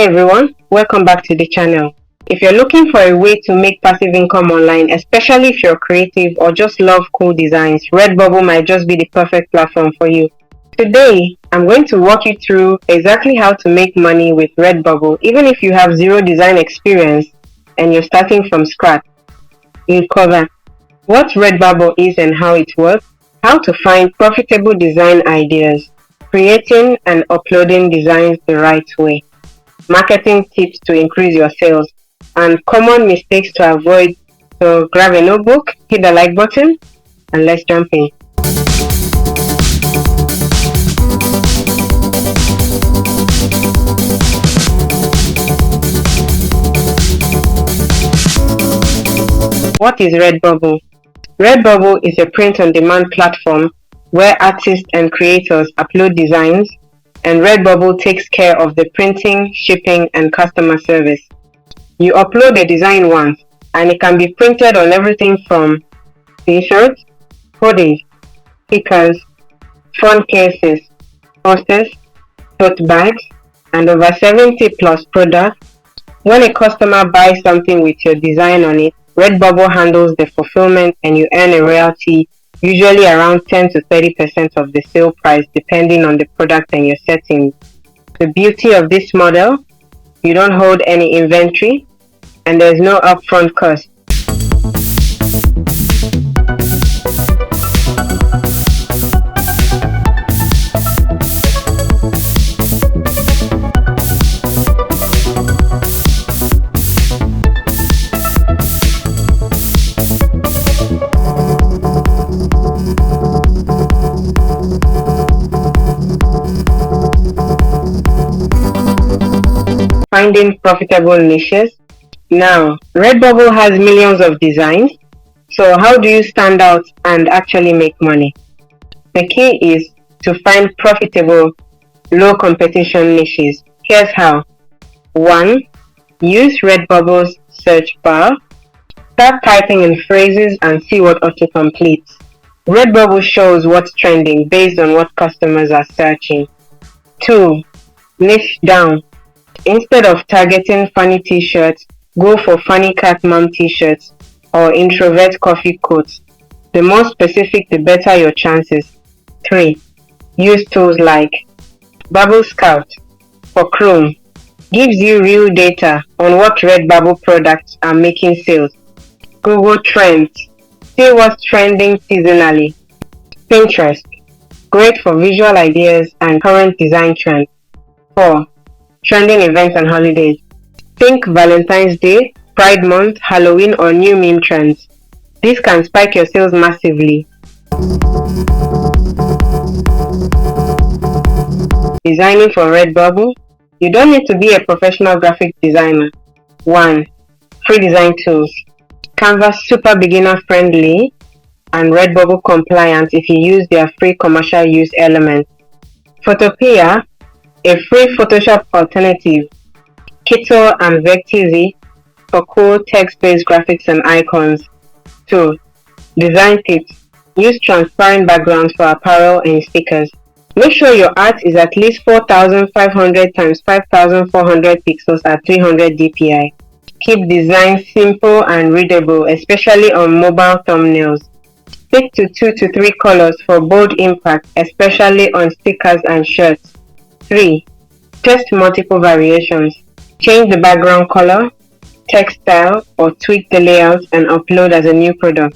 Hey everyone, welcome back to the channel. If you're looking for a way to make passive income online, especially if you're creative or just love cool designs, Redbubble might just be the perfect platform for you. Today, I'm going to walk you through exactly how to make money with Redbubble, even if you have zero design experience and you're starting from scratch. We'll cover what Redbubble is and how it works, how to find profitable design ideas, creating and uploading designs the right way, marketing tips to increase your sales, and common mistakes to avoid. So grab a notebook, hit the like button, and let's jump in. What is Redbubble? Redbubble is a print-on-demand platform where artists and creators upload designs, and Redbubble takes care of the printing, shipping, and customer service. You upload a design once, and it can be printed on everything from t-shirts, hoodies, stickers, phone cases, posters, tote bags, and over 70 plus products. When a customer buys something with your design on it, Redbubble handles the fulfillment and you earn a royalty, usually around 10 to 30% of the sale price depending on the product and your settings. The beauty of this model, you don't hold any inventory and there's no upfront cost. Finding profitable niches. Now, Redbubble has millions of designs, so how do you stand out and actually make money? The key is to find profitable, low competition niches. Here's how. 1. Use Redbubble's search bar. Start typing in phrases and see what autocompletes. Redbubble shows what's trending based on what customers are searching. 2. Niche down. Instead of targeting funny t-shirts, go for funny cat mom t-shirts or introvert coffee coats. The more specific, the better your chances. 3. Use tools like Bubble Scout for Chrome. Gives you real data on what Redbubble products are making sales. Google Trends. See what's trending seasonally. Pinterest. Great for visual ideas and current design trends. 4. Trending events and holidays. Think Valentine's Day, Pride Month, Halloween, or new meme trends. This can spike your sales massively. Designing for Redbubble. You don't need to be a professional graphic designer. 1. Free design tools. Canva super beginner friendly and Redbubble compliant if you use their free commercial use elements. Photopea, a free Photoshop alternative. Kito and Vectizi for cool text-based graphics and icons. 2. Design tips. Use transparent backgrounds for apparel and stickers. Make sure your art is at least 4500 x 5400 pixels at 300 dpi. Keep designs simple and readable, especially on mobile thumbnails. Stick to 2 to 3 colors for bold impact, especially on stickers and shirts. 3. Test multiple variations. Change the background color, text style, or tweak the layout and upload as a new product.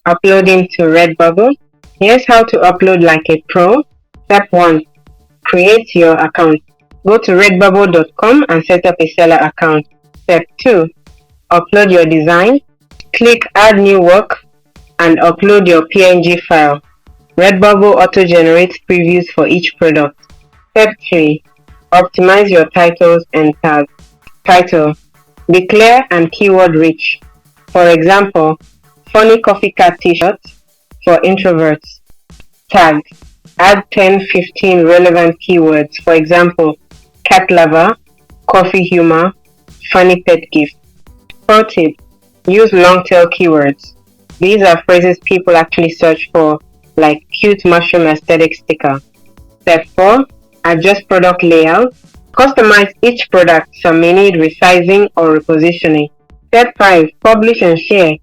Uploading to Redbubble. Here's how to upload like a pro. Step 1. Create your account. Go to redbubble.com and set up a seller account. Step 2. Upload your design. Click Add New Work and upload your PNG file. Redbubble auto-generates previews for each product. Step 3. Optimize your titles and tags. Title. Be clear and keyword rich. For example, funny coffee cat t-shirts for introverts. Tag. Add 10-15 relevant keywords. For example, cat lover, coffee humor, funny pet gift. Pro tip. Use long tail keywords. These are phrases people actually search for, like cute mushroom aesthetic sticker. Step 4. Adjust product layout. Customize each product, some may need resizing or repositioning. Step 5. Publish and share.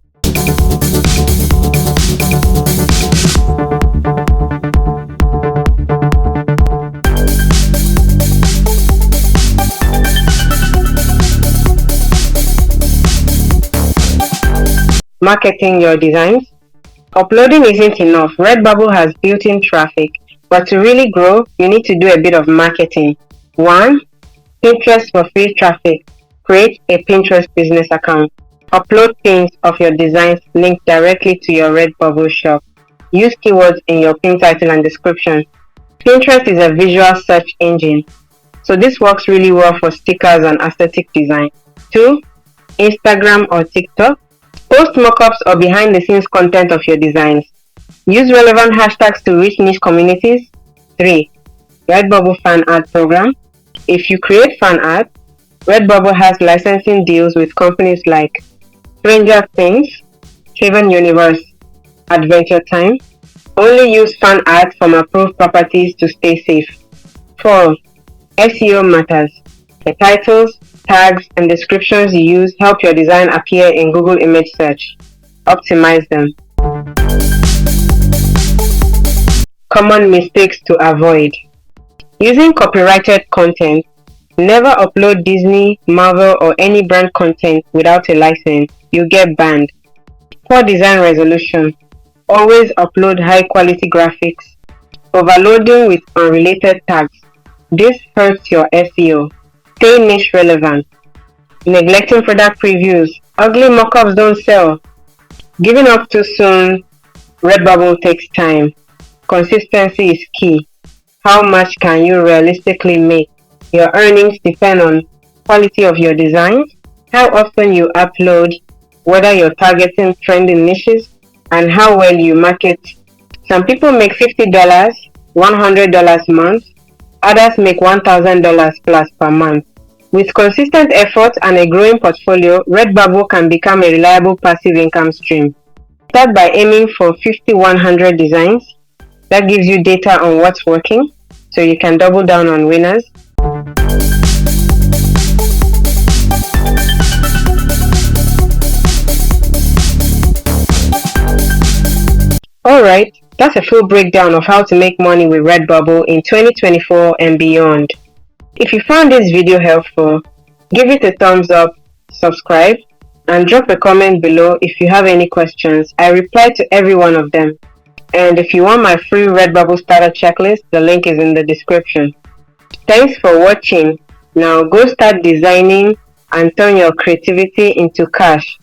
Marketing your designs. Uploading isn't enough. Redbubble has built-in traffic, but to really grow, you need to do a bit of marketing. 1. Pinterest for free traffic. Create a Pinterest business account. Upload pins of your designs linked directly to your Redbubble shop. Use keywords in your pin title and description. Pinterest is a visual search engine, so this works really well for stickers and aesthetic design. 2. Instagram or TikTok. Post mockups or behind the scenes content of your designs. Use relevant hashtags to reach niche communities. 3. Redbubble fan art program. If you create fan art, Redbubble has licensing deals with companies like Stranger Things, Haven Universe, Adventure Time. Only use fan art from approved properties to stay safe. 4. SEO matters. The titles, tags, and descriptions you use help your design appear in Google image search. Optimize them. Common mistakes to avoid. Using copyrighted content. Never upload Disney, Marvel, or any brand content without a license. You get banned. Poor design resolution. Always upload high quality graphics. Overloading with unrelated tags. This hurts your SEO. Stay niche relevant. Neglecting product previews. Ugly mockups don't sell. Giving up too soon. Redbubble takes time. Consistency is key. How much can you realistically make? Your earnings depend on quality of your designs, how often you upload, whether you're targeting trending niches, and how well you market. Some people make $50, $100 a month. Others make $1,000 plus per month. With consistent effort and a growing portfolio, Redbubble can become a reliable passive income stream. Start by aiming for 50-100 designs. That gives you data on what's working, so you can double down on winners. Alright, that's a full breakdown of how to make money with Redbubble in 2024 and beyond. If you found this video helpful, give it a thumbs up, subscribe, and drop a comment below if you have any questions. I reply to every one of them. And if you want my free Redbubble starter checklist, the link is in the description. Thanks for watching. Now go start designing and turn your creativity into cash.